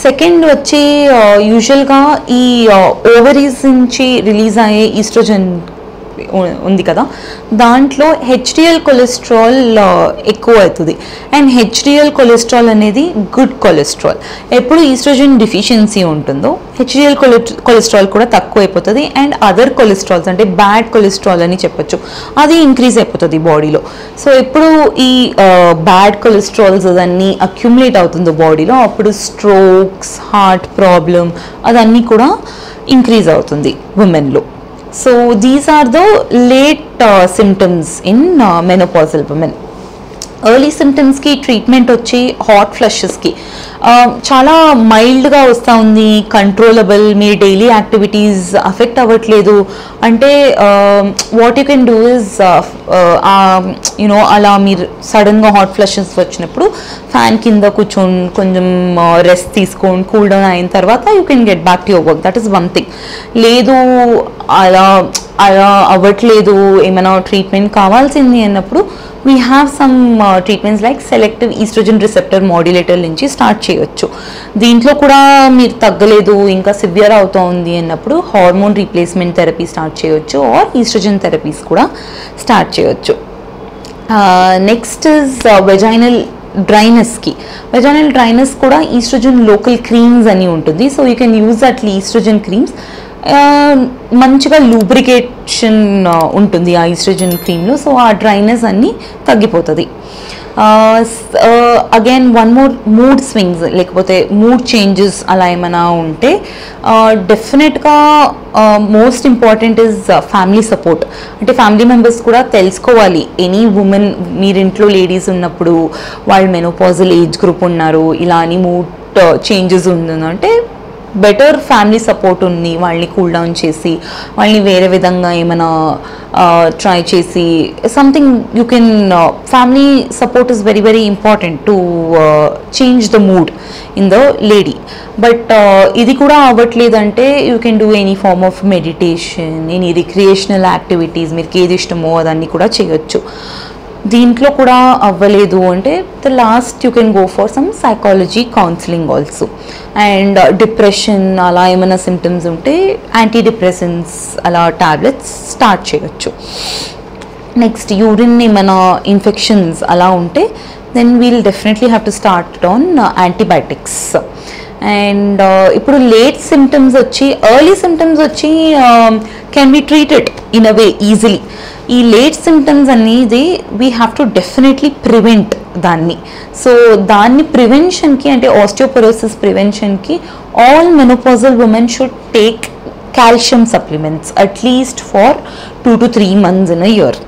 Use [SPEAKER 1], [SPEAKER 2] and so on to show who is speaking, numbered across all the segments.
[SPEAKER 1] Second వచ్చి యూజువల్గా ఈ ఓవరీస్ నుంచి రిలీజ్ అయ్యే ఈస్ట్రోజన్ ఉంది కదా, దాంట్లో హెచ్డిఎల్ కొలెస్ట్రాల్ ఎక్కువ అవుతుంది. అండ్ హెచ్డిఎల్ కొలెస్ట్రాల్ అనేది గుడ్ కొలెస్ట్రాల్. ఎప్పుడు ఈస్ట్రోజన్ డిఫిషియన్సీ ఉంటుందో హెచ్డిఎల్ కొలెస్ట్రాల్ కూడా తక్కువ అయిపోతుంది. అండ్ అదర్ కొలెస్ట్రాల్స్ అంటే బ్యాడ్ కొలెస్ట్రాల్ అని చెప్పొచ్చు, అది ఇంక్రీజ్ అయిపోతుంది బాడీలో. సో ఎప్పుడు ఈ బ్యాడ్ కొలెస్ట్రాల్స్ అదన్నీ అక్యుములేట్ అవుతుందో బాడీలో, అప్పుడు స్ట్రోక్స్, హార్ట్ ప్రాబ్లం అదన్నీ కూడా ఇంక్రీజ్ అవుతుంది ఉమెన్లో. So these are the late symptoms in menopausal women. Early సిమ్టమ్స్కి ట్రీట్మెంట్ వచ్చి హాట్ ఫ్లషెస్కి చాలా మైల్డ్గా వస్తూ ఉంది, కంట్రోలబుల్, మీ డైలీ యాక్టివిటీస్ అఫెక్ట్ అవ్వట్లేదు అంటే what you can do is you know అలా మీరు సడన్గా హాట్ ఫ్లషెస్ వచ్చినప్పుడు ఫ్యాన్ కింద కూర్చొని కొంచెం రెస్ట్ తీసుకొని కూల్ డౌన్ అయిన తర్వాత you can get back to your work. That is one thing. లేదు అలా అవ్వట్లేదు, ఏమైనా ట్రీట్మెంట్ కావాల్సింది అన్నప్పుడు we have some treatments like selective estrogen receptor modulator నుంచి స్టార్ట్ చేయొచ్చు. దీంట్లో కూడా మీరు తగ్గలేదు, ఇంకా సివియర్ అవుతుంది అన్నప్పుడు హార్మోన్ రీప్లేస్మెంట్ థెరపీ స్టార్ట్ చేయొచ్చు, ఆర్ ఈస్ట్రోజన్ థెరపీస్ కూడా స్టార్ట్ చేయొచ్చు. నెక్స్ట్ ఇస్ వెజైనల్ డ్రైనెస్కి. వెజైనల్ డ్రైనెస్ కూడా ఈస్ట్రోజన్ లోకల్ క్రీమ్స్ అని ఉంటుంది. So you can use at least estrogen creams. మంచిగా లూబ్రికేషన్ ఉంటుంది ఆ ఈస్ట్రోజన్ క్రీమ్లో. సో ఆ డ్రైనెస్ అన్నీ తగ్గిపోతుంది. Again one more, mood swings లేకపోతే మూడ్ చేంజెస్ అలా ఏమైనా ఉంటే డెఫినెట్గా most important is family support. అంటే ఫ్యామిలీ మెంబర్స్ కూడా తెలుసుకోవాలి, ఎనీ ఉమెన్ మీరింట్లో లేడీస్ ఉన్నప్పుడు వాళ్ళు మెనోపాజల్ ఏజ్ గ్రూప్ ఉన్నారు, ఇలా అని మూడ్ చేంజెస్ ఉందంటే బెటర్ ఫ్యామిలీ సపోర్ట్ ఉంది, వాళ్ళని కూల్ డౌన్ చేసి వాళ్ళని వేరే విధంగా ఏమైనా ట్రై చేసి something you can. Family support is very very important to change the mood in the lady. But ఇది కూడా అవ్వట్లేదంటే you can do any form of meditation, any recreational activities, మీకు ఏది ఇష్టమో అదన్నీ కూడా చేయొచ్చు. దీంట్లో కూడా అవ్వలేదు అంటే the last you can go for some psychology counselling also. And depression అలా ఏమైనా సిమ్టమ్స్ ఉంటే యాంటీ డిప్రెసెంట్స్ అలా టాబ్లెట్స్ స్టార్ట్ చేయొచ్చు. నెక్స్ట్ యూరిన్ ఏమైనా ఇన్ఫెక్షన్స్ అలా ఉంటే then we'll definitely have to start on antibiotics. And ఇప్పుడు లేట్ సిమ్టమ్స్ వచ్చి, ఎర్లీ సిమ్టమ్స్ వచ్చి can be treated in a way easily. ఈ లేట్ సిమ్టమ్స్ అనేది we have to definitely prevent దాన్ని. సో దాన్ని ప్రివెన్షన్కి అంటే osteoporosis ప్రివెన్షన్కి all menopausal women should take calcium supplements at least for 2 to 3 months in a year.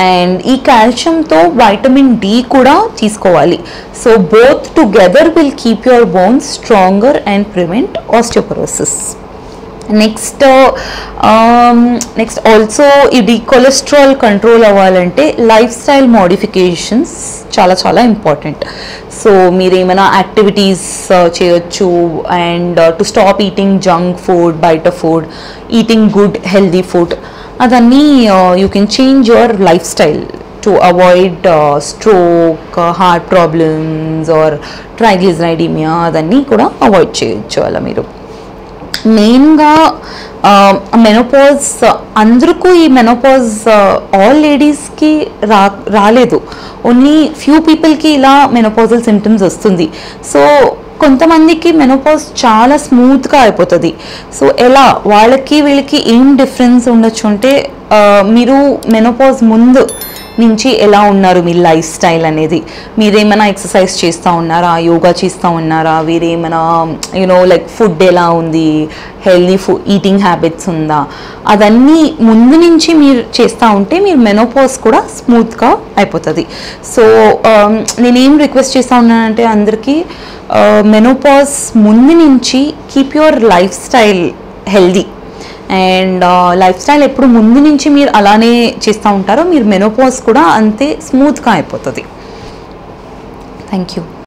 [SPEAKER 1] And ఈ కాల్షియంతో vitamin D కూడా తీసుకోవాలి. So both together will keep your bones stronger and prevent osteoporosis. Next also ఇది cholesterol control అవ్వాలంటే lifestyle modifications చాలా చాలా important. So మీరు ఏమైనా యాక్టివిటీస్ చేయొచ్చు. And to stop eating junk food, బయట food, eating good healthy food, అదన్నీ you can change your life style to avoid stroke, heart problems or triglyceridemia, అదన్నీ కూడా అవాయిడ్ చేయొచ్చు అలా మీరు. మెయిన్గా మెనోపాజ్ అందరికీ, ఈ మెనోపాజ్ ఆల్ లేడీస్కి రాలేదు, ఓన్లీ ఫ్యూ పీపుల్కి ఇలా మెనోపాజల్ సిమ్టమ్స్ వస్తుంది. సో కొంతమందికి మెనోపాజ్ చాలా స్మూత్గా అయిపోతుంది. సో ఎలా వాళ్ళకి వీళ్ళకి ఏం డిఫరెన్స్ ఉండొచ్చు అంటే మీరు మెనోపాజ్ ముందు నుంచి ఎలా ఉన్నారు, మీ లైఫ్ స్టైల్ అనేది, మీరేమైనా ఎక్సర్సైజ్ చేస్తూ ఉన్నారా, యోగా చేస్తూ ఉన్నారా, వేరేమైనా యూనో లైక్ ఫుడ్ ఎలా ఉంది, హెల్దీ ఫుడ్ ఈటింగ్ హ్యాబిట్స్ ఉందా, అదన్నీ ముందు నుంచి మీరు చేస్తూ ఉంటే మీరు మెనోపాజ్ కూడా స్మూత్గా అయిపోతుంది. సో నేనేం రిక్వెస్ట్ చేస్తూ ఉన్నానంటే అందరికీ మెనోపాజ్ ముందు నుంచి keep your life style healthy. And life style ఎప్పుడు ముందు నుంచి మీరు అలానే చేస్తూ ఉంటారో మీరు మెనోపాజ్ కూడా అంతే స్మూత్గా అయిపోతుంది. Thank you.